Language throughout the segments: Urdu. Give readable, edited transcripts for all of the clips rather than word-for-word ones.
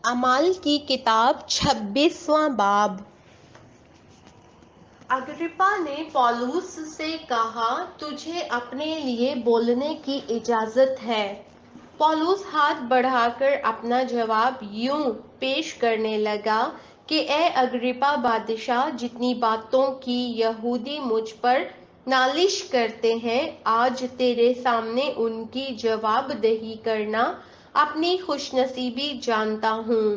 اعمال کی کتاب 26واں باب۔ اگرپا نے پولس سے کہا، تجھے اپنے لیے بولنے کی اجازت ہے۔ پولس ہاتھ بڑھا کر اپنا جواب یوں پیش کرنے لگا کہ اے اگرپا بادشاہ، جتنی باتوں کی یہودی مجھ پر نالش کرتے ہیں، آج تیرے سامنے ان کی جواب دہی کرنا اپنی خوش نصیبی جانتا ہوں،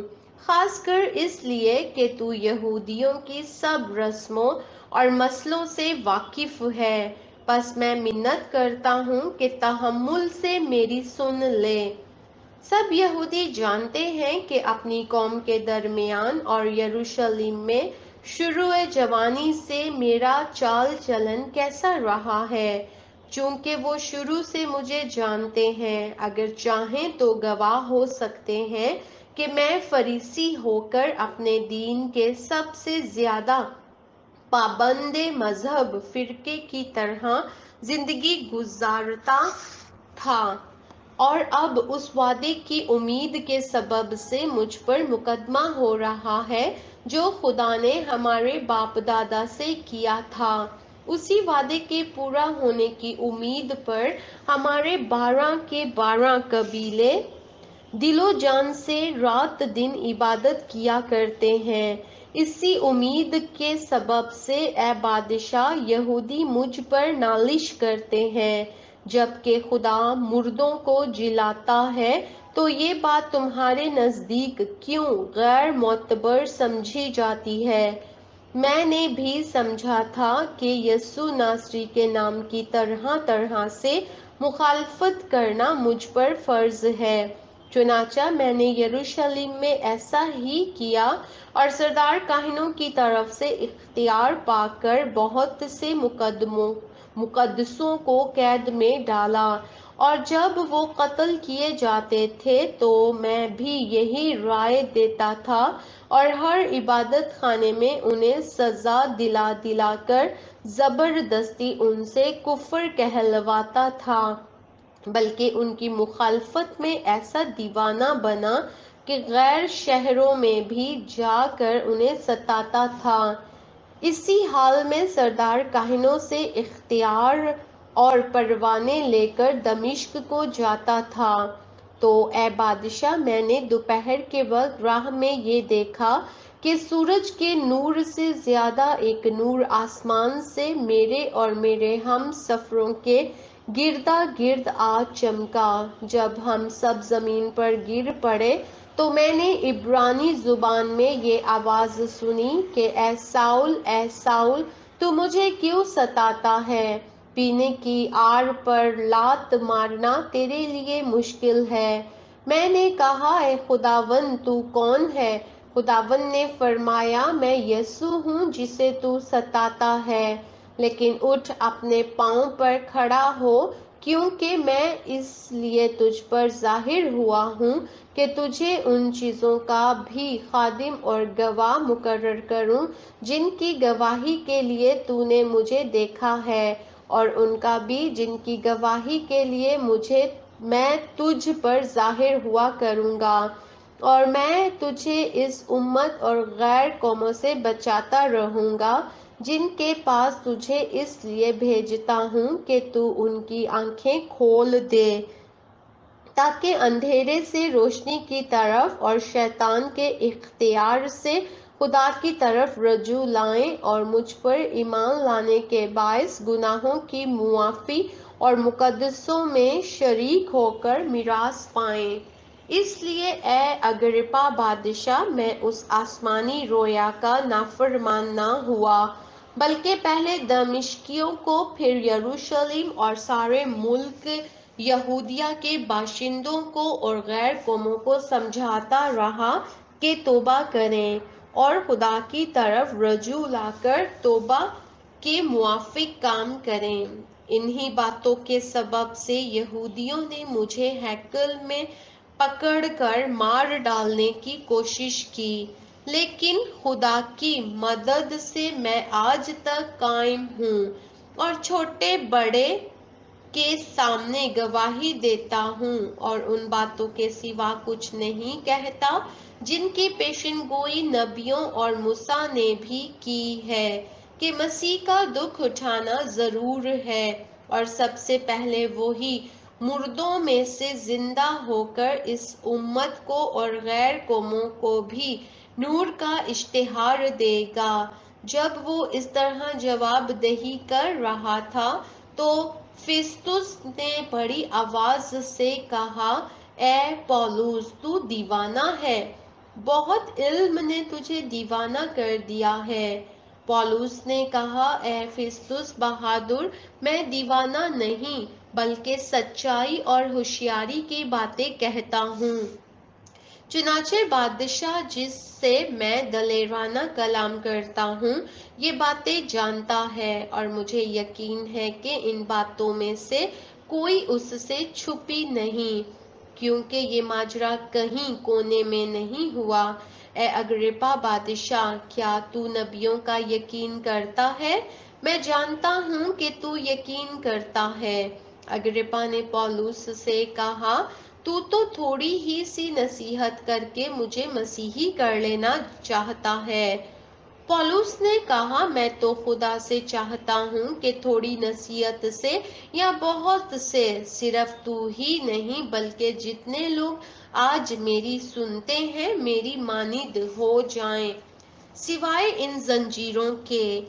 خاص کر اس لیے کہ تو یہودیوں کی سب رسموں اور مسئلوں سے واقف ہے۔ پس میں منت کرتا ہوں کہ تحمل سے میری سن لے۔ سب یہودی جانتے ہیں کہ اپنی قوم کے درمیان اور یروشلم میں شروع جوانی سے میرا چال چلن کیسا رہا ہے۔ چونکہ وہ شروع سے مجھے جانتے ہیں، اگر چاہیں تو گواہ ہو سکتے ہیں کہ میں فریسی ہو کر اپنے دین کے سب سے زیادہ پابند مذہب فرقے کی طرح زندگی گزارتا تھا، اور اب اس وعدے کی امید کے سبب سے مجھ پر مقدمہ ہو رہا ہے جو خدا نے ہمارے باپ دادا سے کیا تھا۔ اسی وعدے کے پورا ہونے کی امید پر ہمارے 12 کے 12 قبیلے دل و جان سے رات دن عبادت کیا کرتے ہیں۔ اسی امید کے سبب سے اے بادشاہ، یہودی مجھ پر نالش کرتے ہیں۔ جبکہ خدا مردوں کو جلاتا ہے تو یہ بات تمہارے نزدیک کیوں غیر معتبر سمجھی جاتی ہے؟ میں نے بھی سمجھا تھا کہ یسوع ناصری کے نام کی طرح طرح سے مخالفت کرنا مجھ پر فرض ہے۔ چنانچہ میں نے یروشلم میں ایسا ہی کیا اور سردار کاہنوں کی طرف سے اختیار پا کر بہت سے مقدسوں کو قید میں ڈالا، اور جب وہ قتل کیے جاتے تھے تو میں بھی یہی رائے دیتا تھا اور ہر عبادت خانے میں انہیں سزا دلا دلا کر زبردستی ان سے کفر کہلواتا تھا، بلکہ ان کی مخالفت میں ایسا دیوانہ بنا کہ غیر شہروں میں بھی جا کر انہیں ستاتا تھا۔ اسی حال میں سردار کاہنوں سے اختیار اور پروانے لے کر دمشق کو جاتا تھا۔ تو اے بادشاہ، میں نے دوپہر کے وقت راہ میں یہ دیکھا کہ سورج کے نور سے زیادہ ایک نور آسمان سے میرے اور میرے ہم سفروں کے گردا گرد آ چمکا۔ جب ہم سب زمین پر گر پڑے تو میں نے عبرانی زبان میں یہ آواز سنی کہ اے ساؤل، اے ساؤل، تو مجھے کیوں ستاتا ہے؟ پینے کی آڑ پر لات مارنا تیرے لیے مشکل ہے۔ میں نے کہا، اے خداوند، تو کون ہے؟ خداوند نے فرمایا، میں یسوع ہوں جسے تو ستاتا ہے، لیکن اٹھ اپنے پاؤں پر کھڑا ہو، کیونکہ میں اس لیے تجھ پر ظاہر ہوا ہوں کہ تجھے ان چیزوں کا بھی خادم اور گواہ مقرر کروں جن کی گواہی کے لیے تو نے مجھے دیکھا ہے، اور ان کا بھی جن کی گواہی کے لیے میں تجھ پر ظاہر ہوا کروں گا، اور میں تجھے اس امت اور غیر قوموں سے بچاتا رہوں گا جن کے پاس تجھے اس لیے بھیجتا ہوں کہ تو ان کی آنکھیں کھول دے، تاکہ اندھیرے سے روشنی کی طرف اور شیطان کے اختیار سے خدا کی طرف رجوع لائیں، اور مجھ پر ایمان لانے کے باعث گناہوں کی معافی اور مقدسوں میں شریک ہو کر میراث پائیں۔ اس لیے اے اگرپا بادشاہ، میں اس آسمانی رویا کا نافرمان نہ ہوا، بلکہ پہلے دمشقیوں کو، پھر یروشلم اور سارے ملک یہودیہ کے باشندوں کو اور غیر قوموں کو سمجھاتا رہا کہ توبہ کریں اور خدا کی طرف رجوع لا کر توبہ کے موافق کام کریں۔ انہی باتوں کے سبب سے یہودیوں نے مجھے ہیکل میں پکڑ کر مار ڈالنے کی کوشش کی، لیکن خدا کی مدد سے میں آج تک قائم ہوں، اور چھوٹے بڑے کے سامنے گواہی دیتا ہوں اور ان باتوں کے سوا کچھ نہیں کہتا جن کی پیشن گوئی نبیوں اور موسیٰ نے بھی کی ہے کہ مسیح کا دکھ اٹھانا ضرور ہے اور سب سے پہلے وہی مردوں میں سے زندہ ہو کر اس امت کو اور غیر قوموں کو بھی نور کا اشتہار دے گا۔ جب وہ اس طرح جواب دہی کر رہا تھا تو فیستوس نے بڑی آواز سے کہا، اے پولس، تو دیوانہ ہے، بہت علم نے تجھے دیوانہ کر دیا ہے۔ پولس نے کہا، اے فیستوس بہادر، میں دیوانہ نہیں بلکہ سچائی اور ہوشیاری کی باتیں کہتا ہوں۔ چنانچہ بادشاہ جس سے میں دلیرانہ کلام کرتا ہوں یہ باتیں جانتا ہے اور مجھے یقین ہے کہ ان باتوں میں سے کوئی اس سے چھپی نہیں، کیونکہ یہ ماجرا کہیں کونے میں نہیں ہوا۔ اے اگرپا بادشاہ، کیا تو نبیوں کا یقین کرتا ہے؟ میں جانتا ہوں کہ تو یقین کرتا ہے۔ اگرپا نے پولس سے کہا، تو تھوڑی ہی سی نصیحت کر کے مجھے مسیحی کر لینا چاہتا ہے۔ پولس نے کہا، میں تو خدا سے چاہتا ہوں کہ تھوڑی نصیحت سے یا بہت سے، صرف تو ہی نہیں بلکہ جتنے لوگ آج میری سنتے ہیں میری مانند ہو جائیں، سوائے ان زنجیروں کے۔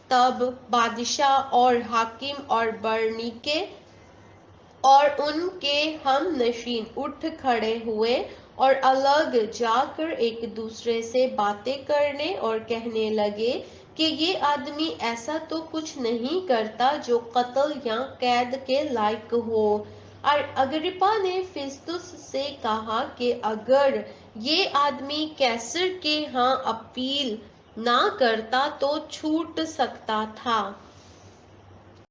تب بادشاہ اور حاکم اور برنیکے اور ان کے ہم نشین اٹھ کھڑے ہوئے اور الگ جا کر ایک دوسرے سے باتیں کرنے اور کہنے لگے کہ یہ آدمی ایسا تو کچھ نہیں کرتا جو قتل یا قید کے لائق ہو۔ اور اگرپا نے فیستوس سے کہا کہ اگر یہ آدمی قیصر کے ہاں اپیل نہ کرتا تو چھوٹ سکتا تھا۔